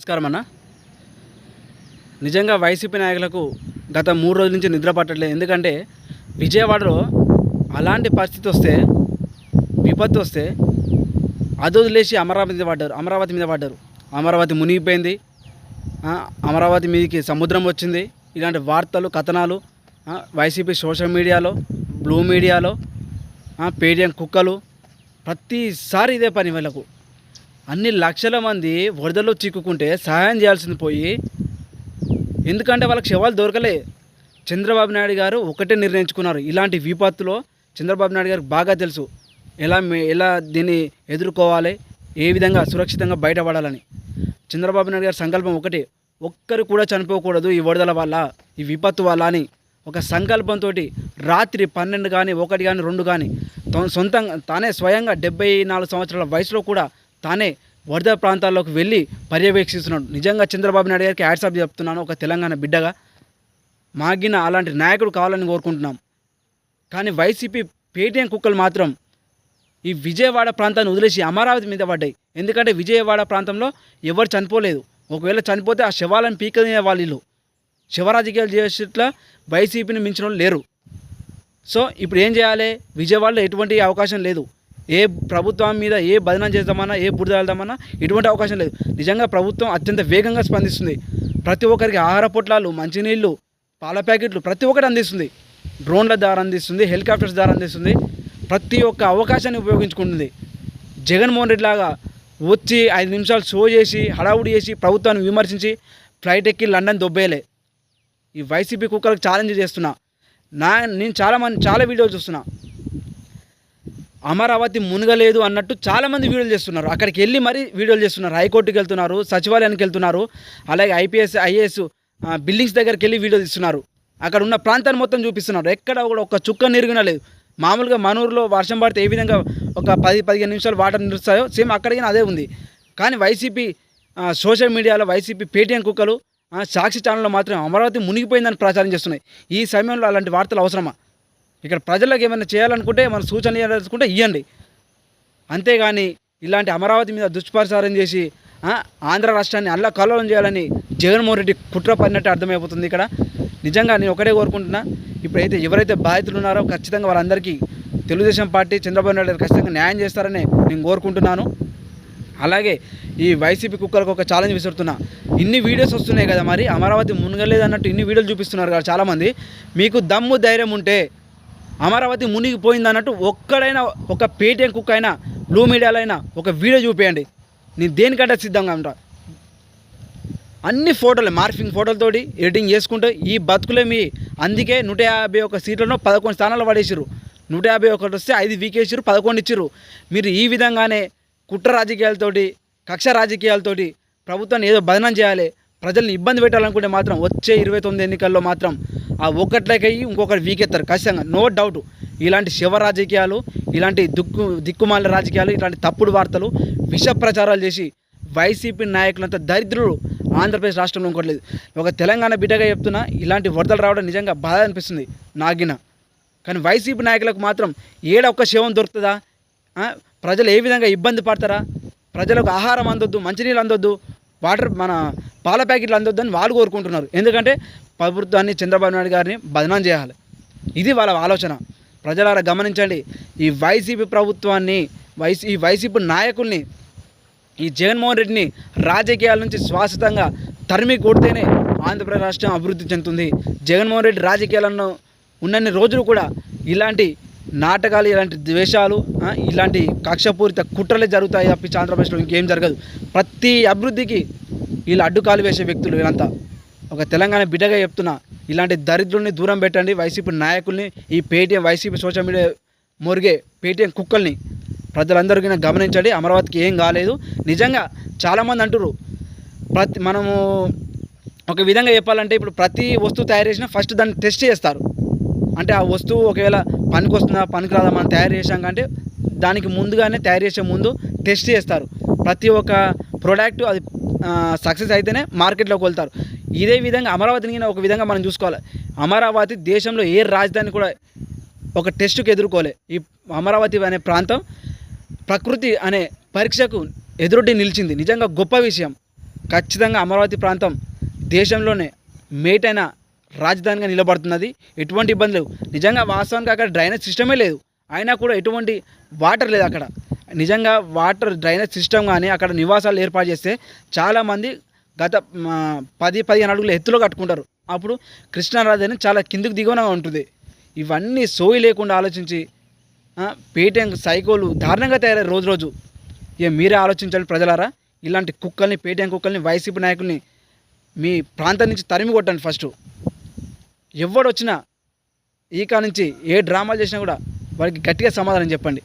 నమస్కారం అన్న. నిజంగా వైసీపీ నాయకులకు గత 3 రోజుల నుంచి నిద్ర పట్టట్లేదు. ఎందుకంటే విజయవాడలో అలాంటి పరిస్థితి వస్తే, విపత్తు వస్తే అది వదిలేసి అమరావతి మీద పడ్డారు. అమరావతి మునిగిపోయింది, అమరావతి మీదకి సముద్రం వచ్చింది. ఇలాంటి వార్తలు కథనాలు వైసీపీ సోషల్ మీడియాలో, బ్లూ మీడియాలో, పేటీఎం కుక్కలు ప్రతిసారి ఇదే పని. వీళ్ళకు అన్ని లక్షల మంది వరదల్లో చిక్కుకుంటే సహాయం చేయాల్సింది పోయి, ఎందుకంటే వాళ్ళకి శవాలు దొరకలే. చంద్రబాబు నాయుడు గారు ఒకటే నిర్ణయించుకున్నారు, ఇలాంటి విపత్తులో చంద్రబాబు నాయుడు గారికి బాగా తెలుసు ఎలా దీన్ని ఎదుర్కోవాలి, ఏ విధంగా సురక్షితంగా బయటపడాలని. చంద్రబాబు నాయుడు గారి సంకల్పం ఒకటి, ఒక్కరు కూడా చనిపోకూడదు ఈ వరదల వల్ల, ఈ విపత్తు వల్ల అని ఒక సంకల్పంతో రాత్రి 12 కానీ 1 కానీ 2 కానీ సొంతంగా తానే స్వయంగా 74 సంవత్సరాల వయసులో కూడా తానే వరద ప్రాంతాల్లోకి వెళ్ళి పర్యవేక్షిస్తున్నాడు. నిజంగా చంద్రబాబు నాయుడు గారికి హ్యాట్స్ ఆఫ్ చెప్తున్నాను. ఒక తెలంగాణ బిడ్డగా మాగిన అలాంటి నాయకుడు కావాలని కోరుకుంటున్నాం. కానీ వైసీపీ పేటీఎం కుక్కలు మాత్రం ఈ విజయవాడ ప్రాంతాన్ని వదిలేసి అమరావతి మీద పడ్డాయి. ఎందుకంటే విజయవాడ ప్రాంతంలో ఎవరు చనిపోలేదు. ఒకవేళ చనిపోతే ఆ శవాలను పీకనే వాళ్ళు శివరాజకీయాలు చేసేట్లా వైసీపీని మించిన వాళ్ళు లేరు. సో ఇప్పుడు ఏం చేయాలి? విజయవాడలో ఎటువంటి అవకాశం లేదు. ఏ ప్రభుత్వం మీద ఏ బదనం చేద్దామన్నా, ఏ బురద వెళ్దామన్నా ఎటువంటి అవకాశం లేదు. నిజంగా ప్రభుత్వం అత్యంత వేగంగా స్పందిస్తుంది. ప్రతి ఒక్కరికి ఆహార పొట్లాలు, మంచినీళ్ళు, పాల ప్యాకెట్లు ప్రతి ఒక్కటి అందిస్తుంది. డ్రోన్ల ద్వారా అందిస్తుంది, హెలికాప్టర్స్ ద్వారా అందిస్తుంది. ప్రతి ఒక్క అవకాశాన్ని ఉపయోగించుకుంటుంది. జగన్మోహన్ రెడ్డి లాగా వచ్చి 5 నిమిషాలు షో చేసి హడావుడి చేసి ప్రభుత్వాన్ని విమర్శించి ఫ్లైట్ ఎక్కి లండన్ దొబ్బేయలే. ఈ వైసీపీ కుక్కలకు ఛాలెంజ్ చేస్తున్నా. నేను చాలా వీడియోలు చూస్తున్నా. అమరావతి మునగలేదు అన్నట్టు చాలామంది వీడియోలు చేస్తున్నారు. అక్కడికి వెళ్ళి మరీ వీడియోలు చేస్తున్నారు. హైకోర్టుకి వెళ్తున్నారు, సచివాలయానికి వెళ్తున్నారు, అలాగే ఐఏఎస్ బిల్డింగ్స్ దగ్గరికి వెళ్ళి వీడియో తీస్తున్నారు. అక్కడ ఉన్న ప్రాంతాన్ని మొత్తం చూపిస్తున్నారు. ఎక్కడ కూడా ఒక చుక్క నిరుగున లేదు. మామూలుగా మనూరులో వర్షం పడితే ఏ విధంగా ఒక 10-15 నిమిషాలు వాటర్ నిలుస్తాయో సేమ్ అక్కడికి అదే ఉంది. కానీ వైసీపీ సోషల్ మీడియాలో వైసీపీ పేటీఎం కుక్కలు సాక్షి ఛానల్లో మాత్రం అమరావతి మునిగిపోయిందని ప్రచారం చేస్తున్నాయి. ఈ సమయంలో అలాంటి వార్తలు అవసరమా? ఇక్కడ ప్రజలకు ఏమైనా చేయాలనుకుంటే, మన సూచనలు ఇవ్వాలనుకుంటే ఇవ్వండి. అంతేగాని ఇలాంటి అమరావతి మీద దుష్ప్రచారం చేసి ఆంధ్ర రాష్ట్రాన్ని అల్లకల్లోలం చేయాలని జగన్మోహన్ రెడ్డి కుట్ర పడినట్టు అర్థమైపోతుంది. ఇక్కడ నిజంగా నేను ఒకటే కోరుకుంటున్నా, ఇప్పుడైతే ఎవరైతే బాధితులు ఉన్నారో ఖచ్చితంగా వాళ్ళందరికీ తెలుగుదేశం పార్టీ చంద్రబాబు నాయుడు ఖచ్చితంగా న్యాయం చేస్తారని నేను కోరుకుంటున్నాను. అలాగే ఈ వైసీపీ కుక్కలకు ఒక ఛాలెంజ్ విసురుతున్నా. ఇన్ని వీడియోస్ వస్తున్నాయి కదా, మరి అమరావతి మునగలేదు అన్నట్టు ఇన్ని వీడియోలు చూపిస్తున్నారు కదా చాలామంది. మీకు దమ్ము ధైర్యం ఉంటే అమరావతి మునిగిపోయింది అన్నట్టు ఒక్కడైనా, ఒక పేటీఎం కుక్క అయినా, బ్లూ మీడియాలో అయినా ఒక వీడియో చూపించండి. నేను దేనికంటే సిద్ధంగా ఉంటా. అన్ని ఫోటోలు మార్ఫింగ్ ఫోటోలతోటి ఎడిటింగ్ చేసుకుంటూ ఈ బతుకులే మీ. అందుకే 151 సీట్లను 11 స్థానాలు పడేసారు. 151 వస్తే 5 వీకేసారు, 11 ఇచ్చారు. మీరు ఈ విధంగానే కుట్ర రాజకీయాలతోటి, కక్ష రాజకీయాలతోటి ప్రభుత్వాన్ని ఏదో బదనం చేయాలి, ప్రజల్ని ఇబ్బంది పెట్టాలనుకుంటే మాత్రం వచ్చే 29 ఎన్నికల్లో మాత్రం ఆ ఒక్కట్లకయ్యి ఇంకొకటి వీకెత్తారు ఖచ్చితంగా, నో డౌట్. ఇలాంటి శివ రాజకీయాలు, ఇలాంటి దిక్కుమాల రాజకీయాలు, ఇలాంటి తప్పుడు వార్తలు, విష ప్రచారాలు చేసి వైసీపీ నాయకులంతా దరిద్రులు ఆంధ్రప్రదేశ్ రాష్ట్రంలో ఇంకోట్లేదు. ఒక తెలంగాణ బిడ్డగా చెప్తున్నా, ఇలాంటి వరదలు రావడం నిజంగా బాధ అనిపిస్తుంది నాగిన. కానీ వైసీపీ నాయకులకు మాత్రం ఒక్క శవం దొరుకుతుందా? ప్రజలు ఏ విధంగా ఇబ్బంది పడతారా? ప్రజలకు ఆహారం అందొద్దు, మంచినీళ్ళు అందొద్దు, మన పాల ప్యాకెట్లు అందొద్దు అని వాళ్ళు కోరుకుంటున్నారు. ఎందుకంటే ప్రభుత్వాన్ని, చంద్రబాబు నాయుడు గారిని బదనాం చేయాలి. ఇది వాళ్ళ ఆలోచన. ప్రజలారా గమనించండి. ఈ వైసీపీ ప్రభుత్వాన్ని, ఈ వైసీపీ నాయకుల్ని, ఈ జగన్మోహన్ రెడ్డిని రాజకీయాల నుంచి శాశ్వతంగా తరిమి కొడితేనే ఆంధ్రప్రదేశ్ రాష్ట్రం అభివృద్ధి చెందుతుంది. జగన్మోహన్ రెడ్డి రాజకీయాలను ఉన్నన్ని రోజులు కూడా ఇలాంటి నాటకాలు, ఇలాంటి ద్వేషాలు, ఇలాంటి కక్షపూరిత కుట్రలే జరుగుతాయి తప్పించి ఆంధ్రప్రదేశ్లో ఇంకేం జరగదు. ప్రతి అభివృద్ధికి వీళ్ళు అడ్డుకాలు వేసే వ్యక్తులు వీళ్ళంతా. ఒక తెలంగాణ బిడ్డగా చెప్తున్నా, ఇలాంటి దరిద్రుల్ని దూరం పెట్టండి. వైసీపీ నాయకుల్ని, ఈ పేటీఎం వైసీపీ సోషల్ మీడియా మొరిగే పేటీఎం కుక్కల్ని ప్రజలందరికీ గమనించండి. అమరావతికి ఏం కాలేదు. నిజంగా చాలామంది అంటున్నారు, మనము ఒక విధంగా చెప్పాలంటే ఇప్పుడు ప్రతి వస్తువు తయారు చేసినా ఫస్ట్ దాన్ని టెస్ట్ చేస్తారు. అంటే ఆ వస్తువు ఒకవేళ పనికి వస్తుందా, పనికి రాదా, మనం తయారు చేసాం కంటే దానికి ముందుగానే తయారు చేసే ముందు టెస్ట్ చేస్తారు. ప్రతి ఒక్క ప్రోడక్ట్ అది సక్సెస్ అయితేనే మార్కెట్లోకి వెళ్తారు. ఇదే విధంగా అమరావతిని ఒక విధంగా మనం చూసుకోవాలి. అమరావతి దేశంలో ఏ రాజధాని కూడా ఒక టెస్టుకు ఎదుర్కోలే. ఈ అమరావతి అనే ప్రాంతం ప్రకృతి అనే పరీక్షకు ఎదురొడ్డి నిలిచింది. నిజంగా గొప్ప విషయం. ఖచ్చితంగా అమరావతి ప్రాంతం దేశంలోనే మేటైన రాజధానిగా నిలబడుతున్నది. ఎటువంటి ఇబ్బంది లేవు. నిజంగా వాస్తవానికి అక్కడ డ్రైనేజ్ సిస్టమే లేదు. అయినా కూడా ఎటువంటి వాటర్ లేదు అక్కడ. నిజంగా వాటర్ డ్రైనేజ్ సిస్టమ్ కానీ అక్కడ నివాసాలు ఏర్పాటు చేస్తే చాలామంది గత 10-15 అడుగుల ఎత్తులో కట్టుకుంటారు. అప్పుడు కృష్ణానదిని చాలా కిందికి దిగువన ఉంటుంది. ఇవన్నీ సోయి లేకుండా ఆలోచించి పేటీఎం సైకోలు దారుణంగా తయారయ్యారు రోజు రోజు. ఇక మీరే ఆలోచించాలి ప్రజలారా. ఇలాంటి కుక్కల్ని, పేటీఎం కుక్కల్ని, వైసీపీ నాయకుల్ని మీ ప్రాంతం నుంచి తరిమి కొట్టండి ఫస్టు. ఎవడొచ్చినా ఈ నుంచి ఏ డ్రామాలు చేసినా కూడా వారికి గట్టిగా సమాధానం చెప్పండి.